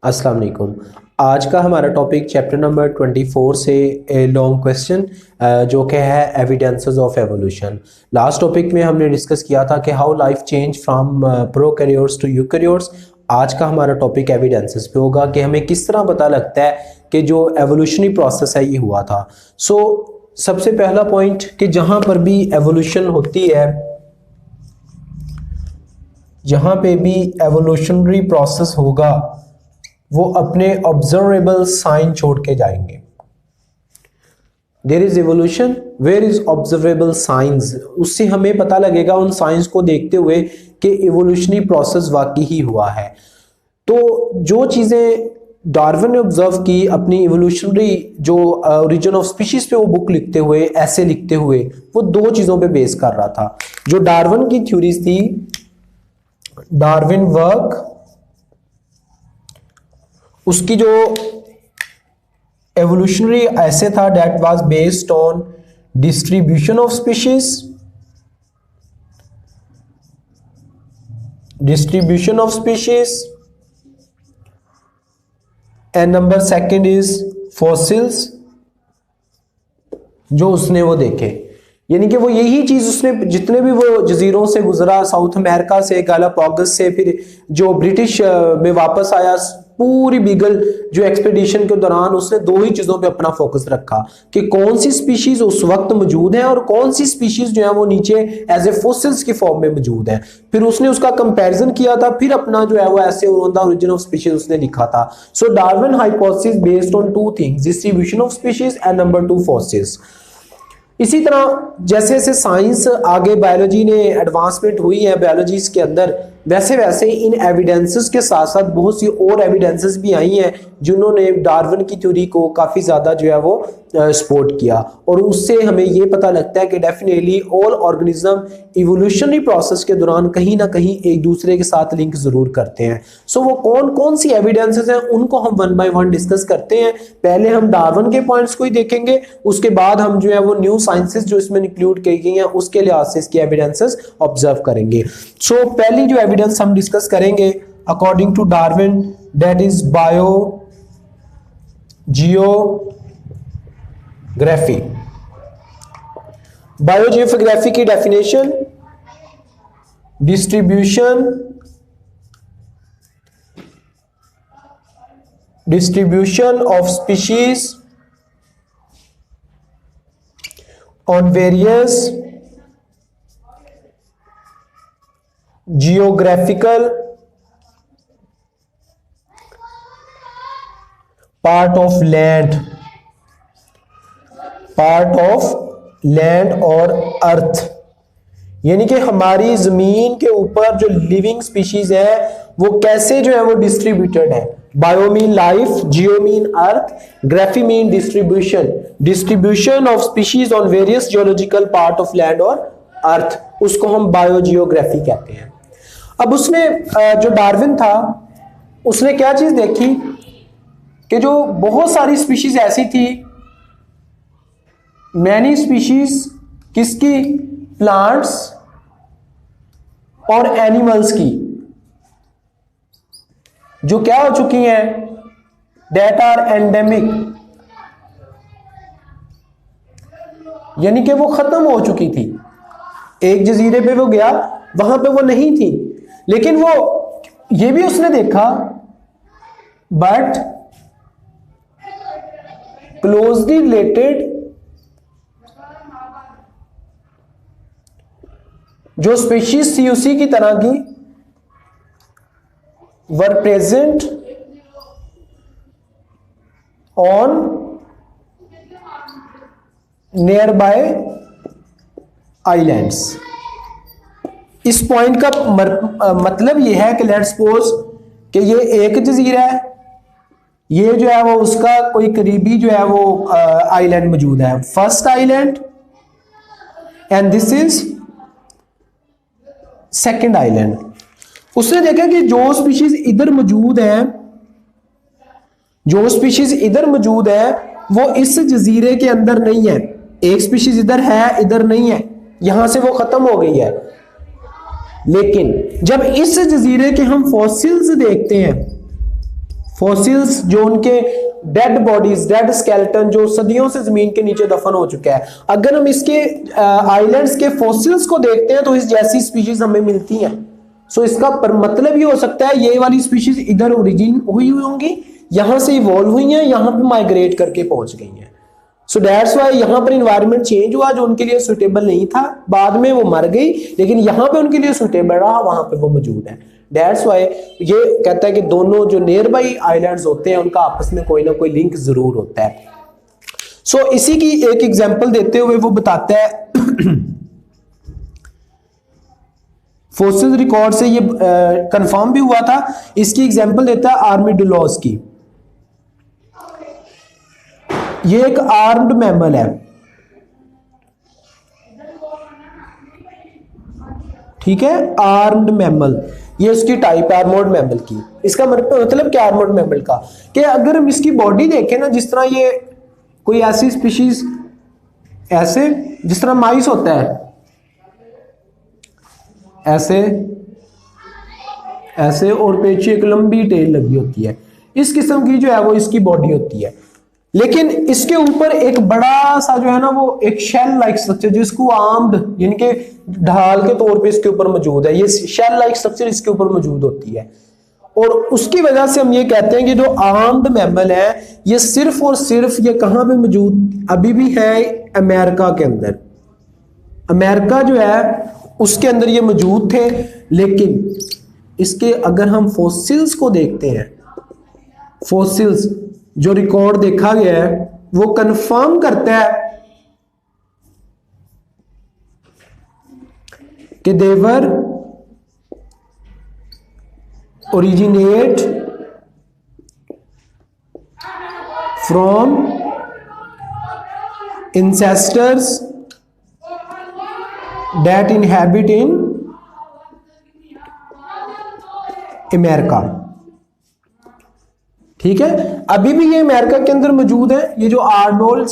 अस्सलाम वालेकुम। आज का हमारा टॉपिक चैप्टर नंबर 24 से ए लॉन्ग क्वेश्चन जो कि है evidences of evolution. Last topic में हमने डिस्कस किया था कि how life change from prokaryotes to eukaryotes. आज का हमारा टॉपिक एविडेंसेस पे होगा कि हमें किस तरह पता लगता है कि जो एवोल्यूशनरी प्रोसेस है ये हुआ था। सबसे पहला पॉइंट कि जहाँ पर भी एवोल्यूशन होती है, जहाँ पे भी एवोल्यूशनरी प्रोसेस होगा वो अपने ऑब्जर्वेबल साइन छोड़ के जाएंगे। There is evolution where is observable science. उससे हमें पता लगेगा उन साइंस को देखते हुए कि एवोल्यूशनरी प्रोसेस वाकई ही हुआ है। तो जो चीज़ें डार्विन ने ऑब्जर्व की अपनी एवोल्यूशनरी जो ओरिजिन ऑफ स्पीशीज पे वो बुक लिखते हुए, ऐसे लिखते हुए, वो दो चीज़ों पे बेस कर रहा था। जो डार्विन की थ्योरीज थी, डार्विन वर्क, उसकी जो एवोल्यूशनरी ऐसे था that was based on distribution of species, and number second is fossils जो उसने वो देखे। यानी कि वो यही चीज उसने जितने भी वो जजीरों से गुजरा, साउथ अमेरिका से, गालापागोस से, फिर जो ब्रिटिश में वापस आया, पूरी बीगल जो एक्सपीडिशन के दौरान उसने दो ही चीजों पे अपना फोकस रखा कि कौन सी स्पीशीज उस वक्त मौजूद है और कौन सी स्पीशीज जो है वो नीचे एज ए फोसिल्स की फॉर्म में मौजूद है। फिर उसने उसका कंपैरिजन किया था, फिर अपना जो है वो ऐसे ओरिजिन ऑफ स्पीशीज उसने लिखा था। So Darwin hypothesis based on two things, distribution of species and number 2 fossils. इसी तरह जैसे जैसे साइंस आगे, बायोलॉजी ने एडवांसमेंट हुई है बायोलॉजी के अंदर, वैसे वैसे इन एविडेंसेस के साथ साथ बहुत सी और एविडेंसेस भी आई हैं जिन्होंने डार्विन की थ्योरी को काफ़ी ज़्यादा जो है वो सपोर्ट किया। और उससे हमें ये पता लगता है कि definitely all organism evolutionary process के दौरान कहीं ना कहीं एक दूसरे के साथ लिंक ज़रूर करते हैं। सो वो कौन कौन सी एविडेंसेस हैं उनको हम 1 बाय 1 डिस्कस करते हैं। पहले हम डार्विन के पॉइंट्स को ही देखेंगे, उसके बाद हम जो है वो न्यू साइंसेस जो इसमें इंक्लूड की गई हैं उसके लिहाज से इसकी एविडेंसेस ऑब्जर्व करेंगे। सो पहली जो एविडेंस हम डिस्कस करेंगे according to Darwin, that is biogeography. Biogeography की definition, distribution of species on various geographical part of land और अर्थ। यानी कि हमारी जमीन के ऊपर जो लिविंग स्पीशीज है वो कैसे जो है वो डिस्ट्रीब्यूटेड है। Bio mean life, Jio mean earth, graphy mean distribution of species on various geological part of land और अर्थ, उसको हम बायोजियोग्राफी कहते हैं। अब उसने जो डार्विन था उसने क्या चीज देखी कि जो बहुत सारी स्पीशीज ऐसी थी, मैनी स्पीशीज किसकी, प्लांट्स और एनिमल्स की, जो क्या हो चुकी हैं, डेट आर एंडेमिक, यानी कि वो खत्म हो चुकी थी। एक जजीरे पे वो गया, वहां पे वो नहीं थी, लेकिन वो ये भी उसने देखा बट क्लोजली रिलेटेड जो स्पीशीज थी उसी की तरह की were present on nearby islands। इस पॉइंट का मतलब यह है कि लेट्स सपोज कि ये एक जजीरा है, ये जो है वो उसका कोई करीबी जो है वो आइलैंड मौजूद है, first island, and this is second island. उसने देखा कि जो स्पीशीज इधर मौजूद है वो इस जजीरे के अंदर नहीं है। एक स्पीशीज इधर है, इधर नहीं है, यहां से वो खत्म हो गई है। लेकिन जब इस जजीरे के हम फॉसिल्स देखते हैं, फॉसिल्स जो उनके डेड बॉडीज, डेड स्केलेटन जो सदियों से जमीन के नीचे दफन हो चुका है, अगर हम इसके आइलैंड्स के फॉसिल्स को देखते हैं तो इस जैसी स्पीशीज हमें मिलती हैं। सो इसका मतलब ये हो सकता है ये वाली स्पीशीज इधर ओरिजिन हुई होंगी, यहां से इवॉल्व हुई हैं, यहां पे माइग्रेट करके पहुंच गई हैं। सो दैट्स वाई यहां पर इन्वायरमेंट चेंज हुआ जो उनके लिए सुटेबल नहीं था, बाद में वो मर गई, लेकिन यहां पे उनके लिए सुटेबल रहा, वहां पे वो मौजूद है। दैट्स वाई ये कहता है कि दोनों जो नियर बाई आइलैंड्स होते हैं उनका आपस में कोई ना कोई लिंक जरूर होता है। सो इसी की एक एग्जांपल देते हुए वो बताता है फोसिल रिकॉर्ड से ये कंफर्म भी हुआ था। इसकी एग्जांपल देता है आर्मिडुलोस की। ये एक आर्म्ड मैमल है, ठीक है, आर्म्ड मैमल, ये इसकी टाइप है आर्मोर्ड मैमल की। इसका मतलब क्या आर्मोर्ड मैमल का, कि अगर हम इसकी बॉडी देखें ना, जिस तरह ये कोई ऐसी स्पीशीज, ऐसे जिस तरह माइस होता है, ऐसे ऐसे, और पीछे एक लंबी टेल लगी होती है, इस किस्म की जो है वो इसकी बॉडी होती है। लेकिन इसके ऊपर एक बड़ा सा जो है ना वो एक शेल लाइक स्ट्रक्चर, जिसको आर्म्ड यानी कि ढाल के तौर पे इसके ऊपर मौजूद है, ये शेल लाइक स्ट्रक्चर इसके ऊपर मौजूद होती है। और उसकी वजह से हम ये कहते हैं कि जो आर्म्ड मैमल है ये सिर्फ और सिर्फ ये कहां पे मौजूद अभी भी है, अमेरिका के अंदर। अमेरिका जो है उसके अंदर ये मौजूद थे। लेकिन इसके अगर हम फॉसिल्स को देखते हैं, फॉसिल्स जो रिकॉर्ड देखा गया है वो कंफर्म करता है कि they were originate from ancestors that inhabit in America. ठीक है, अभी भी ये अमेरिका के अंदर मौजूद है, ये जो आर्नोल्ड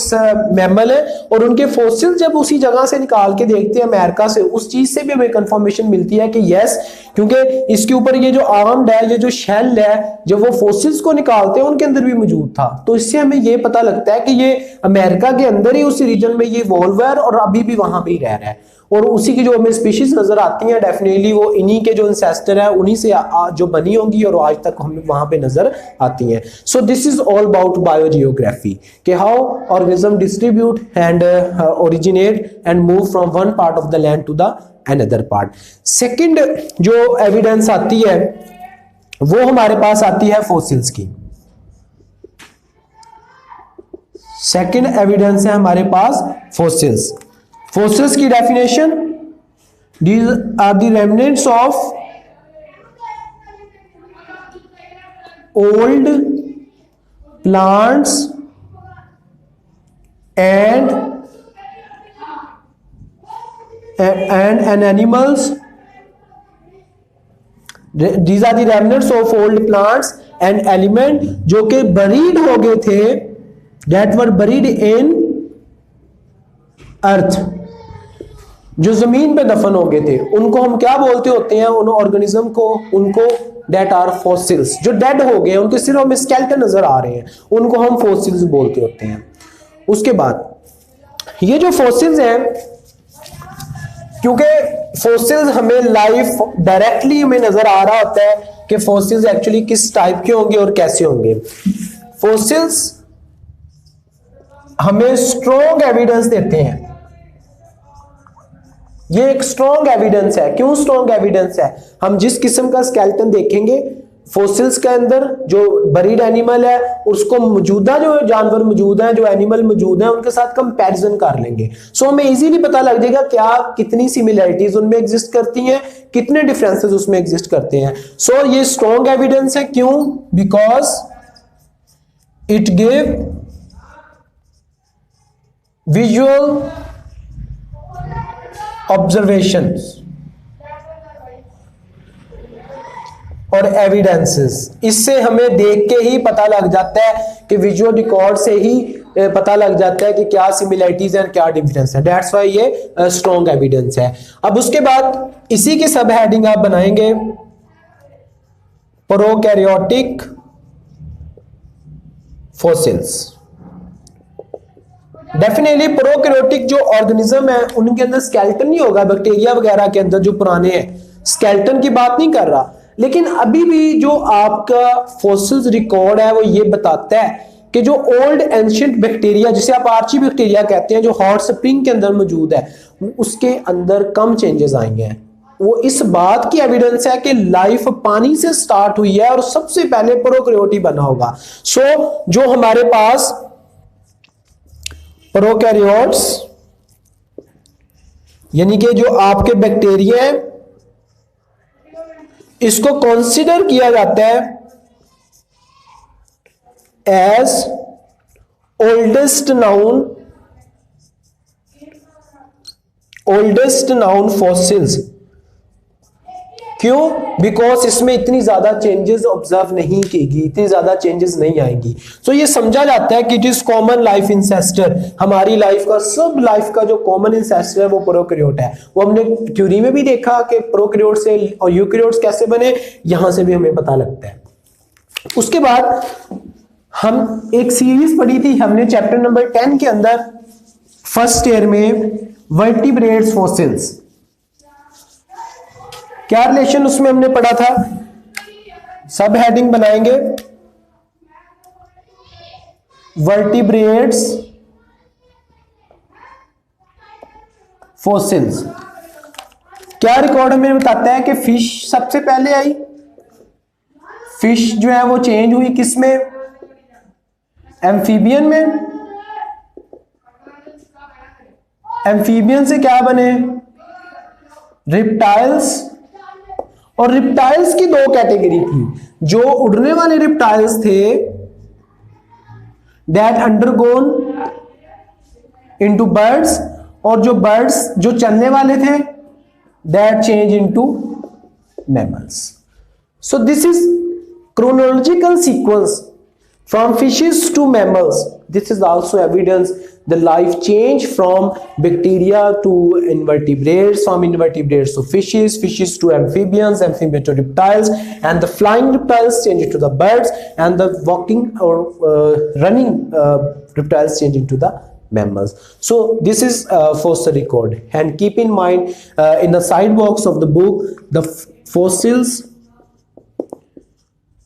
मैमल है, और उनके फॉसिल जब उसी जगह से निकाल के देखते हैं अमेरिका से, उस चीज से भी हमें कंफर्मेशन मिलती है कि यस, क्योंकि इसके ऊपर ये जो आर्म्ड है, ये जो शेल है, जब वो फॉसिल्स को निकालते हैं उनके अंदर भी मौजूद था। तो इससे हमें ये पता लगता है कि ये अमेरिका के अंदर ही, उस रीजन में ये इवॉल्व है और अभी भी वहां पे ही रह रहा है। और उसी की जो हमें स्पीशीज नजर आती हैं डेफिनेटली वो इन्हीं के जो इंसेस्टर है उन्हीं से जो बनी होंगी और आज तक हमें वहां पे नजर आती हैं। So this is all about biogeography, कि how organism distribute and originate and move from one part of the land to the another part. Second जो एविडेंस आती है वो हमारे पास आती है फॉसिल्स की। सेकंड एविडेंस है हमारे पास फॉसिल्स। Fossils की definition, these are the remnants of old plants and animals. These are the remnants of old plants and element जो कि buried हो गए थे, that were buried in earth, जो जमीन पे दफन हो गए थे, उनको हम क्या बोलते होते हैं, उन ऑर्गेनिज्म को, उनको डेट आर फॉसिल्स। जो डेड हो गए उनके सिर्फ हमें स्केलेटन नजर आ रहे हैं, उनको हम फॉसिल्स बोलते होते हैं। उसके बाद ये जो फॉसिल्स हैं, क्योंकि फॉसिल्स हमें लाइफ डायरेक्टली हमें नजर आ रहा होता है कि फॉसिल्स एक्चुअली किस टाइप के होंगे और कैसे होंगे। फॉसिल्स हमें स्ट्रॉन्ग एविडेंस देते हैं, ये एक स्ट्रॉन्ग एविडेंस है। क्यों स्ट्रॉन्ग एविडेंस है? हम जिस किस्म का स्केलेटन देखेंगे फॉसिल्स के अंदर, जो बरीड एनिमल है उसको मौजूदा जो जानवर मौजूद हैं, जो एनिमल मौजूद हैं, उनके साथ कंपैरिजन कर लेंगे। सो हमें इजीली पता लग जाएगा क्या कितनी सिमिलरिटीज उनमें एग्जिस्ट करती हैं, कितने डिफरेंसेस उसमें एग्जिस्ट करते हैं। सो ये स्ट्रॉन्ग एविडेंस है। क्यों? Because it give visual observations और एविडेंसेस। इससे हमें देख के ही पता लग जाता है कि विजुअल रिकॉर्ड से ही पता लग जाता है कि क्या सिमिलरिटीज हैं, क्या डिफरेंस है। दैट्स व्हाई ये स्ट्रॉन्ग एविडेंस है। अब उसके बाद इसी की सब हेडिंग आप बनाएंगे प्रोकैरियोटिक फॉसिल्स। डेफिनेटली प्रोकैरियोटिक जो ऑर्गेनिज्म है उनके अंदर स्केलेटन नहीं होगा, बैक्टीरिया वगैरह के अंदर जो पुराने हैं, स्केलेटन की बात नहीं कर रहा, लेकिन अभी भी जो आपका फॉसिल्स रिकॉर्ड है वो ये बताता है कि जो ओल्ड एंशिएंट बैक्टीरिया, जिसे आप आर्ची बैक्टीरिया कहते हैं, जो हॉट स्प्रिंग के अंदर मौजूद है, उसके अंदर कम चेंजेस आएंगे हैं। वो इस बात की एविडेंस है कि लाइफ पानी से स्टार्ट हुई है और सबसे पहले प्रोकैरियोट बना होगा। सो जो हमारे पास प्रोकैरियोट्स यानी कि जो आपके बैक्टीरिया है, इसको कंसीडर किया जाता है एज ओल्डेस्ट नाउन फॉसिल्स। क्यों? बिकॉज इसमें इतनी ज्यादा चेंजेस ऑब्जर्व नहीं कीगी, इतनी ज्यादा चेंजेस नहीं आएंगी। सो ये समझा जाता है कि it is common life ancestor. हमारी लाइफ का, सब लाइफ का जो कॉमन इंसेस्टर है वो प्रोकैरियोट है। वो हमने थ्योरी में भी देखा कि प्रोकैरियोट से और यूकैरियोट्स कैसे बने, यहां से भी हमें पता लगता है। उसके बाद हम एक सीरीज पढ़ी थी हमने चैप्टर नंबर 10 के अंदर, फर्स्ट ईयर में, वर्टिब्रेट्स फॉसिल्स। क्या रिलेशन उसमें हमने पढ़ा था? सब हेडिंग बनाएंगे, वर्टिब्रेट्स फॉसिल्स। क्या रिकॉर्ड हमें बताता है कि फिश सबसे पहले आई। फिश जो है वो चेंज हुई किस में? एम्फीबियन में। एम्फीबियन से क्या बने? रिप्टाइल्स। और रिप्टाइल्स की दो कैटेगरी थी, जो उड़ने वाले रिप्टाइल्स थे दैट अंडरगोन इनटू बर्ड्स, और जो बर्ड्स जो चलने वाले थे that change into mammals. So this is chronological sequence from fishes to mammals. This is also evidence the life change from bacteria to invertebrates, from invertebrates to fishes, fishes to amphibians, amphibians to reptiles, and the flying reptiles change into the birds, and the walking or running reptiles change into the mammals. So this is fossil record, and keep in mind in the side box of the book, the fossils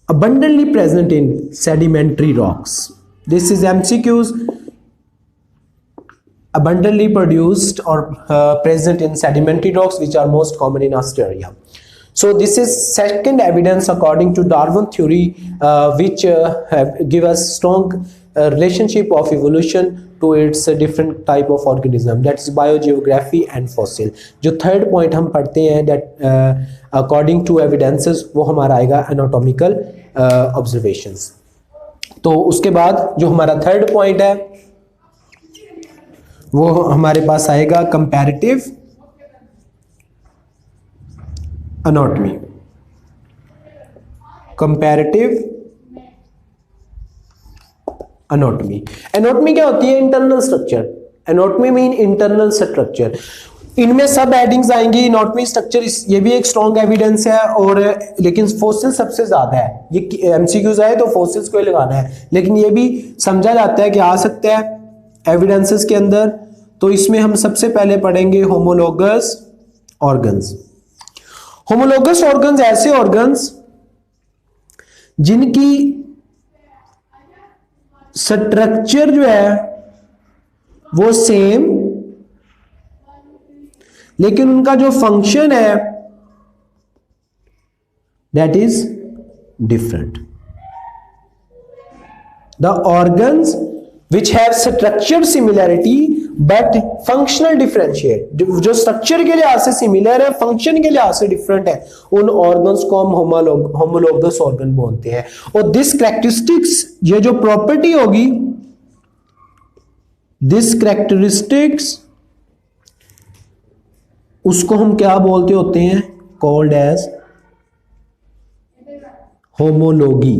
abundantly present in sedimentary rocks. This is MCQs, abundantly produced or present in sedimentary rocks, which are most common in Australia. So this is second evidence according to Darwin theory, which give us strong relationship of evolution to its different type of organism, that's biogeography and fossil. जो third point हम पढ़ते हैं that according to evidences, वो हमारा आएगा anatomical observations. तो उसके बाद जो हमारा थर्ड पॉइंट है वो हमारे पास आएगा comparative anatomy. Comparative anatomy. Anatomy क्या होती है? Internal structure. Anatomy mean internal structure. इनमें सब हेडिंग्स आएंगी। एनाटॉमी स्ट्रक्चर ये भी एक स्ट्रॉन्ग एविडेंस है, और लेकिन फॉसिल सबसे ज्यादा है। ये एमसीक्यूज आए तो फॉसिल्स को ही लगाना है, लेकिन ये भी समझा जाता है कि आ सकता है एविडेंसेस के अंदर। तो इसमें हम सबसे पहले पढ़ेंगे होमोलोगस ऑर्गन्स। होमोलोगस ऑर्गन्स ऐसे ऑर्गन्स जिनकी स्ट्रक्चर जो है वो सेम, लेकिन उनका जो फंक्शन है that is different. The organs which have structure similarity but functional differentiate, जो स्ट्रक्चर के लिहाज से सिमिलर है, फंक्शन के लिहाज से डिफरेंट है, उन ऑर्गन्स को हम होमोलोगस ऑर्गन बोलते हैं। और दिस कैरेक्टरिस्टिक्स, ये जो प्रॉपर्टी होगी, दिस कैरेक्टरिस्टिक्स, उसको हम क्या बोलते होते हैं? Called as homology.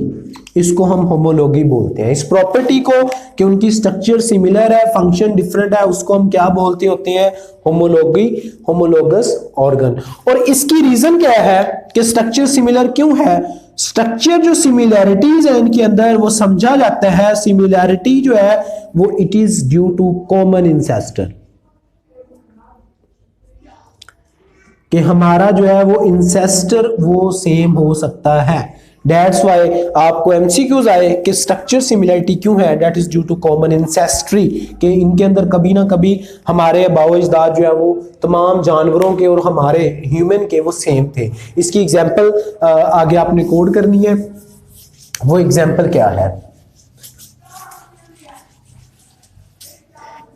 इसको हम होमोलोगी बोलते हैं। इस प्रॉपर्टी को कि उनकी स्ट्रक्चर सिमिलर है, फंक्शन डिफरेंट है, उसको हम क्या बोलते होते हैं? Homology, homologous organ. और इसकी रीजन क्या है कि स्ट्रक्चर सिमिलर क्यों है? स्ट्रक्चर जो सिमिलैरिटीज है इनके अंदर वो समझा जाता है, सिमिलैरिटी जो है वो it is due to common ancestor, कि हमारा जो है वो इंसेस्टर वो सेम हो सकता है। दैट्स वाई आपको एमसीक्यूज आए कि स्ट्रक्चर सिमिलरिटी क्यों है, that is due to common ancestry, कि इनके अंदर कभी ना कभी हमारे अबाव-ओ-अजदाद जो है वो तमाम जानवरों के और हमारे ह्यूमन के वो सेम थे। इसकी एग्जांपल आगे आपने कोड करनी है। वो एग्जांपल क्या है?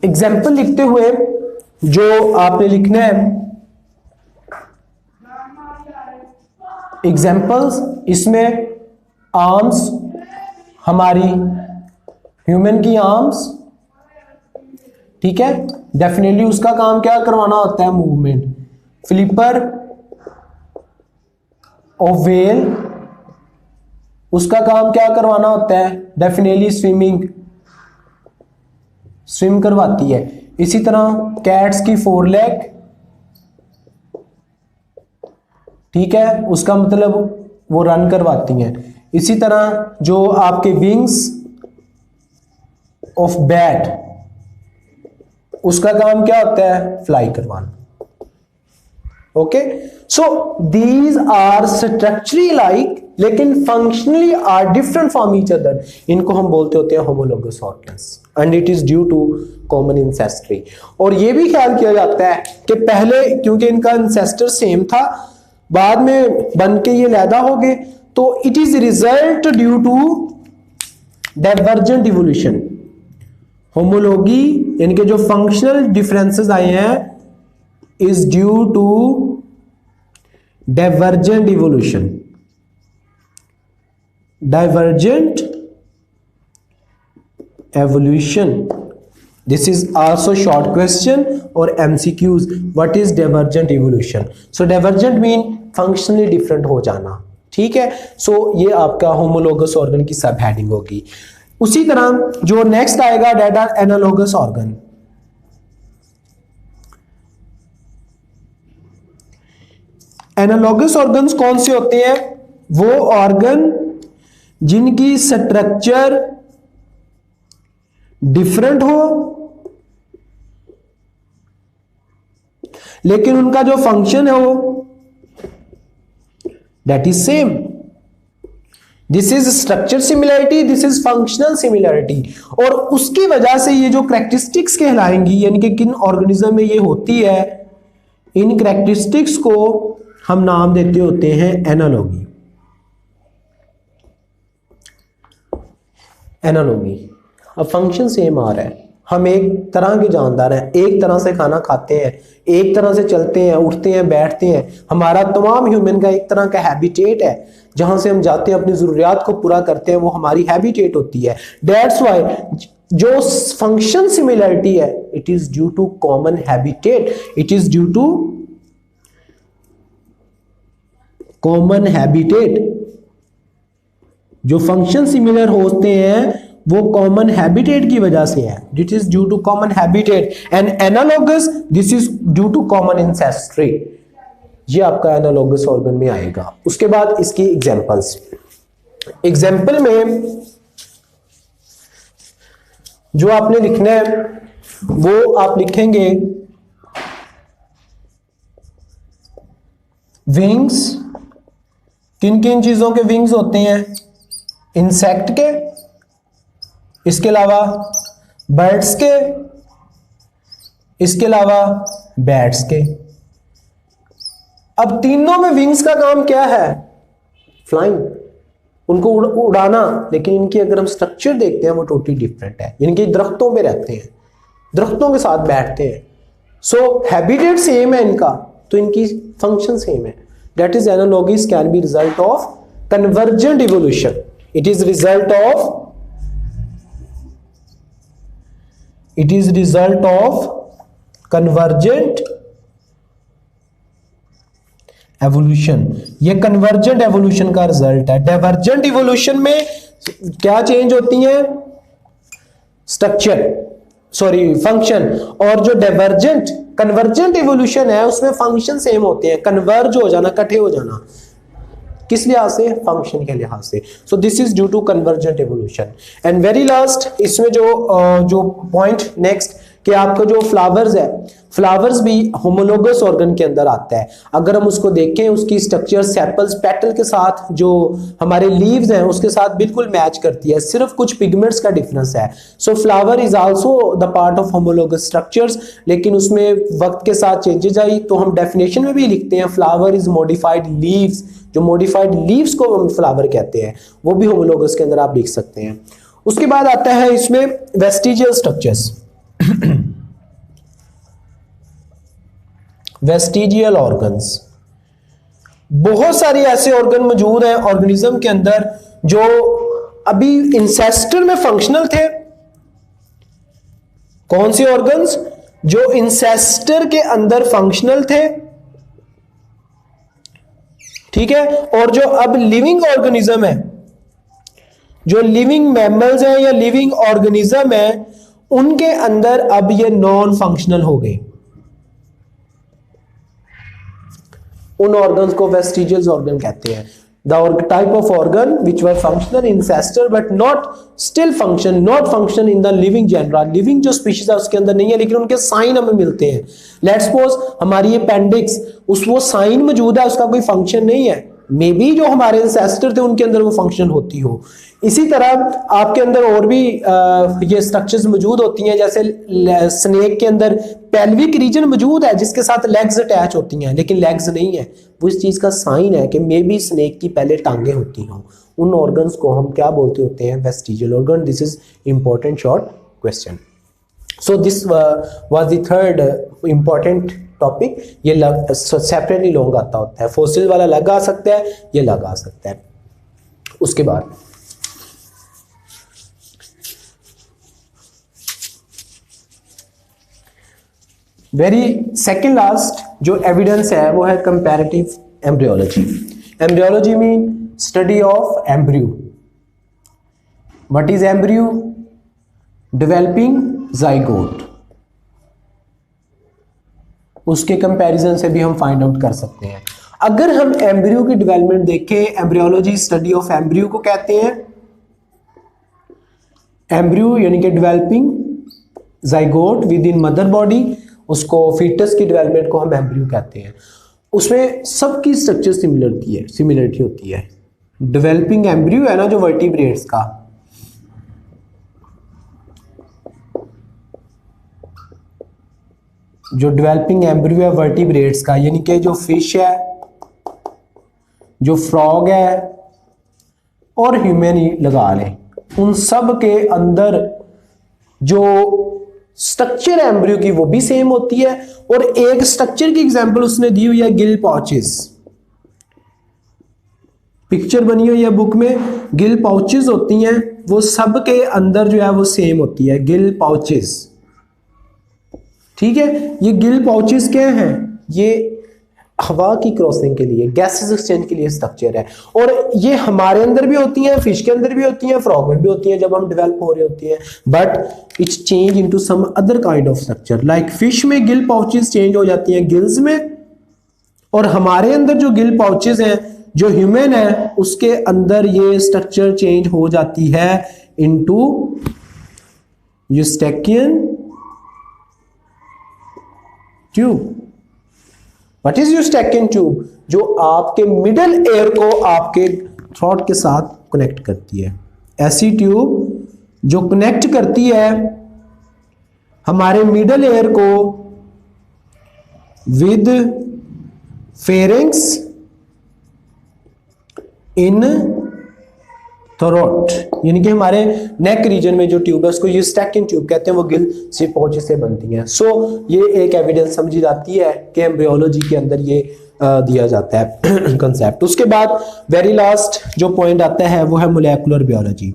एग्जांपल लिखते हुए जो आपने लिखना है एग्जाम्पल्स, इसमें आर्म्स, हमारी ह्यूमन की आर्म्स, ठीक है, डेफिनेटली उसका काम क्या करवाना होता है? मूवमेंट। फ्लिपर ऑफ व्हेल, उसका काम क्या करवाना होता है? डेफिनेटली स्विमिंग, स्विम करवाती है। इसी तरह कैट्स की 4 लेग, ठीक है, उसका मतलब वो रन करवाती हैं। इसी तरह जो आपके विंग्स ऑफ बैट, उसका काम क्या होता है? फ्लाई करवाना। Okay, so these are structurally like लेकिन functionally are different from each other. इनको हम बोलते होते हैं homologous organs and it is due to common ancestry. और ये भी ख्याल किया जाता है कि पहले क्योंकि इनका इंसेस्टर सेम था, बाद में बन के ये लैदा हो गए, तो it is result due to divergent evolution. Homology यानी कि जो फंक्शनल डिफरेंसेस आए हैं is due to divergent evolution. Divergent evolution, this is also short question or MCQs. what is divergent evolution? so divergent mean functionally different हो जाना, ठीक है। so ये आपका homologous organ की सब हेडिंग होगी। उसी तरह जो नेक्स्ट आएगा that are analogous organ। Analogous organs कौन से होते हैं? वो ऑर्गन जिनकी स्ट्रक्चर डिफरेंट हो लेकिन उनका जो फंक्शन है वो that is same. This is structure similarity, this is functional similarity. और उसकी वजह से ये जो कैरेक्टरिस्टिक्स कहलाएंगी, यानी कि किन ऑर्गेनिज्म में ये होती है, इन कैरेक्टरिस्टिक्स को हम नाम देते होते हैं एनालॉगी। एनालॉगी, अब फंक्शन सेम आ रहा है, हम एक तरह के जानदार हैं, एक तरह से खाना खाते हैं, एक तरह से चलते हैं, उठते हैं, बैठते हैं। हमारा तमाम ह्यूमन का एक तरह का हैबिटेट है, जहां से हम जाते हैं, अपनी जरूरियात को पूरा करते हैं, वो हमारी हैबिटेट होती है। दैट्स व्हाई जो फंक्शन सिमिलरिटी है it is due to common habitat, it is due to common habitat. जो फंक्शन सिमिलर होते हैं वो कॉमन हैबिटेट की वजह से है, this is due to common habitat. And analogous this is due to common ancestry. ये आपका एनालॉगस ऑर्गन में आएगा। उसके बाद इसकी एग्जांपल्स, एग्जांपल में जो आपने लिखना है वो आप लिखेंगे विंग्स। किन किन चीजों के विंग्स होते हैं? इंसेक्ट के, इसके अलावा बर्ड्स के, इसके अलावा बैट्स के। अब तीनों में विंग्स का काम क्या है? फ्लाइंग, उनको उड़ाना। लेकिन इनकी अगर हम स्ट्रक्चर देखते हैं वो टोटली डिफरेंट है। इनके दरख्तों पे रहते हैं, दरख्तों के साथ बैठते हैं, सो हैबिटेट सेम है इनका, तो इनकी फंक्शन सेम है। That is analogies can be result of convergent evolution. It is result of convergent evolution. ये कन्वर्जेंट एवोल्यूशन का रिजल्ट है। डाइवर्जेंट इवोल्यूशन में क्या चेंज होती है? Structure, sorry function. और जो डाइवर्जेंट कन्वर्जेंट इवोल्यूशन है उसमें फंक्शन सेम होते हैं। कन्वर्ज हो जाना, इकट्ठे हो जाना, किस लिहाज से? फंक्शन के लिहाज से। So this is due to convergent evolution. And very last इसमें जो पॉइंट नेक्स्ट कि आपका जो फ्लावर्स है, फ्लावर्स भी होमोलोगस ऑर्गन के अंदर आता है। अगर हम उसको देखें, उसकी स्ट्रक्चर सेपल्स पेटल के साथ जो हमारे लीव्स हैं उसके साथ बिल्कुल मैच करती है, सिर्फ कुछ पिगमेंट्स का डिफरेंस है। सो flower is also the part of homologous structures, लेकिन उसमें वक्त के साथ चेंजेस आई तो हम डेफिनेशन में भी लिखते हैं फ्लावर इज मॉडिफाइड लीव्स। जो मॉडिफाइड लीव्स को हम फ्लावर कहते हैं वो भी होमोलोगस के अंदर आप लिख सकते हैं। उसके बाद आता है इसमें वेस्टिजियल स्ट्रक्चर्स, वेस्टिजियल ऑर्गन्स। बहुत सारे ऐसे ऑर्गन मौजूद हैं ऑर्गेनिज्म के अंदर जो अभी इंसेस्टर में फंक्शनल थे। कौन से ऑर्गन्स? जो इंसेस्टर के अंदर फंक्शनल थे, ठीक है, और जो अब लिविंग ऑर्गेनिज्म है, जो लिविंग मैमल्स हैं या लिविंग ऑर्गेनिज्म है, उनके अंदर अब ये नॉन फंक्शनल हो गए। उन ऑर्गन्स को वेस्टिजियल ऑर्गन कहते हैं। The type of organ which were functional in ancestor but not still function, not function in the living genera. Living जो स्पीशीज है उसके अंदर नहीं है, लेकिन उनके साइन हमें मिलते हैं। लेट्स सपोज हमारी अपेंडिक्स, उस वो साइन मौजूद है, उसका कोई फंक्शन नहीं है। मे बी जो हमारे इंसेस्टर थे उनके अंदर वो फंक्शन होती हो। इसी तरह आपके अंदर और भी ये स्ट्रक्चर्स मौजूद होती हैं, जैसे स्नेक के अंदर पेल्विक रीजन मौजूद है जिसके साथ लेग्स अटैच होती हैं, लेकिन लेग्स नहीं है। वो इस चीज का साइन है कि मे बी स्नेक की पहले टांगे होती हों। उन ऑर्गन्स को हम क्या बोलते होते हैं? Vestigial organ. This is important short question. So this was the third important topic. ये सेपरेटली लॉन्ग आता होता है, फॉसिल वाला अलग आ सकता है, ये अलग आ सकता है। उसके बाद वेरी सेकेंड लास्ट जो एविडेंस है वो है comparative embryology. Embryology mean study of embryo. What is embryo? Developing zygote. उसके कंपैरिजन से भी हम फाइंड आउट कर सकते हैं। अगर हम एम्ब्रियो की डेवलपमेंट देखें, एम्ब्रियोलॉजी स्टडी ऑफ एम्ब्रियो को कहते हैं। एम्ब्रियो यानी कि developing zygote with in mother body, उसको फीटस की डेवलपमेंट को हम एम्ब्रियो कहते हैं। उसमें सबकी स्ट्रक्चर सिमिलरिटी होती है। डेवलपिंग एम्ब्रियो है ना जो वर्टिब्रेट्स का, जो डेवलपिंग एम्ब्रियो है वर्टिब्रेट्स का, यानी कि जो फिश है, जो फ्रॉग है और ह्यूमन ही लगा लें, उन सब के अंदर जो स्ट्रक्चर एम्ब्रियो की वो भी सेम होती है। और एक स्ट्रक्चर की एग्जांपल उसने दी हुई है गिल पाउचेस। पिक्चर बनी हुई है बुक में, गिल पाउचेस होती हैं, वो सब के अंदर जो है वो सेम होती है, गिल पाउचेस। ठीक है, ये गिल पाउचेस क्या हैं? ये हवा की क्रॉसिंग के लिए, गैसेस एक्सचेंज के लिए स्ट्रक्चर है। और ये हमारे अंदर भी होती हैं, फिश के अंदर भी होती हैं, फ्रॉग में भी होती हैं जब हम डेवलप हो रहे होती हैं। But it's change into some other kind of structure. Like fish में गिल पाउचेस चेंज हो जाती हैं गिल्स में, और हमारे अंदर जो गिल पाउचेस हैं, जो ह्यूमन है, उसके अंदर ये स्ट्रक्चर चेंज हो जाती है into Eustachian tube. What is Eustachian tube? जो आपके मिडल एयर को आपके थ्रोट के साथ कनेक्ट करती है। ऐसी ट्यूब जो कनेक्ट करती है हमारे मिडल एयर को विद फेरिंग्स इन थ्रोट, यानी कि हमारे नेक रीजन में जो ट्यूब है उसको यूस्टेकियन ट्यूब कहते हैं, वो गिल से पाउचेस से बनती हैं। सो ये एक एविडेंस समझी जाती है कि एम्ब्रियोलॉजी के अंदर ये दिया जाता है कंसेप्ट। उसके बाद वेरी लास्ट जो पॉइंट आता है वो है molecular biology.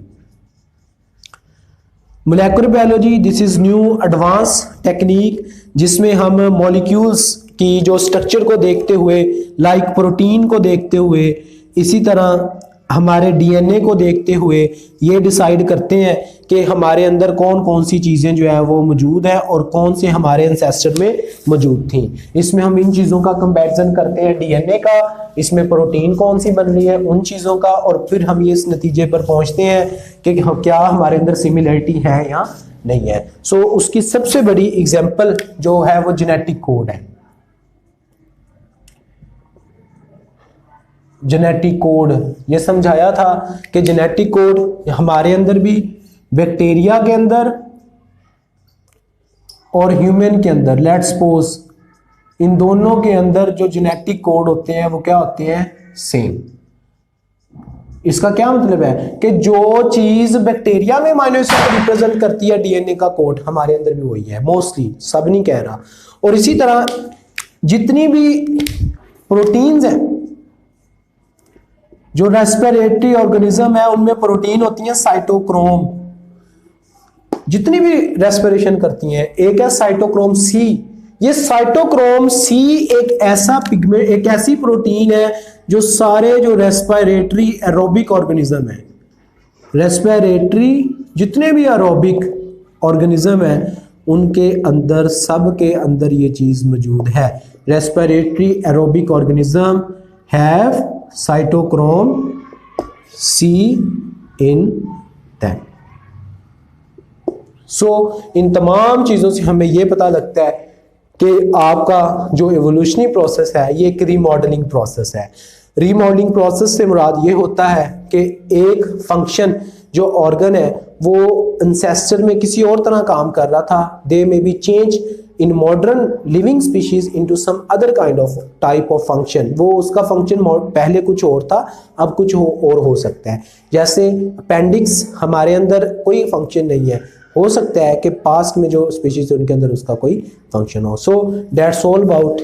Molecular biology this is new advance technique जिसमें हम मॉलिक्यूल्स की जो स्ट्रक्चर को देखते हुए, लाइक प्रोटीन को देखते हुए, इसी तरह हमारे डीएनए को देखते हुए ये डिसाइड करते हैं कि हमारे अंदर कौन कौन सी चीज़ें जो है वो मौजूद है और कौन से हमारे एंसेस्टर में मौजूद थी। इसमें हम इन चीज़ों का कंपैरिजन करते हैं, डीएनए का, इसमें प्रोटीन कौन सी बन रही है उन चीज़ों का, और फिर हम ये इस नतीजे पर पहुंचते हैं कि क्या हमारे अंदर सिमिलरिटी है या नहीं है। सो उसकी सबसे बड़ी एग्जाम्पल जो है वो जेनेटिक कोड है। जेनेटिक कोड ये समझाया था कि जेनेटिक कोड हमारे अंदर भी, बैक्टीरिया के अंदर और ह्यूमन के अंदर, लेट्स सपोज इन दोनों के अंदर जो जेनेटिक कोड होते हैं वो क्या होते हैं, सेम। इसका क्या मतलब है कि जो चीज बैक्टीरिया में अमीनो एसिड को रिप्रेजेंट करती है डीएनए का कोड, हमारे अंदर भी वही है मोस्टली, सब नहीं कह रहा। और इसी तरह जितनी भी प्रोटीन्स हैं, जो रेस्पिरेटरी ऑर्गेनिज्म है उनमें प्रोटीन होती है साइटोक्रोम, जितनी भी रेस्पिरेशन करती हैं। एक है साइटोक्रोम सी। ये साइटोक्रोम सी एक ऐसा पिगमेंट, एक ऐसी प्रोटीन है जो सारे जो रेस्पिरेटरी एरोबिक ऑर्गेनिज्म है, रेस्पिरेटरी जितने भी एरोबिक ऑर्गेनिज्म है उनके अंदर, सब के अंदर ये चीज मौजूद है। Respiratory aerobic organism have cytochrome C in them. So इन तमाम चीज़ों से हमें यह पता लगता है कि आपका जो एवोल्यूशनरी प्रोसेस है ये एक रीमॉडलिंग प्रोसेस है। रीमॉडलिंग प्रोसेस से मुराद ये होता है कि एक फंक्शन जो ऑर्गन है वो एंसेस्टर में किसी और तरह काम कर रहा था, they may be change in modern living species into some other kind of type of function. वो उसका फंक्शन पहले कुछ और था, अब कुछ और हो सकता है। जैसे अपेंडिक्स, हमारे अंदर कोई फंक्शन नहीं है, हो सकता है कि पास्ट में जो स्पीशीज उनके अंदर उसका कोई फंक्शन हो। So that's all about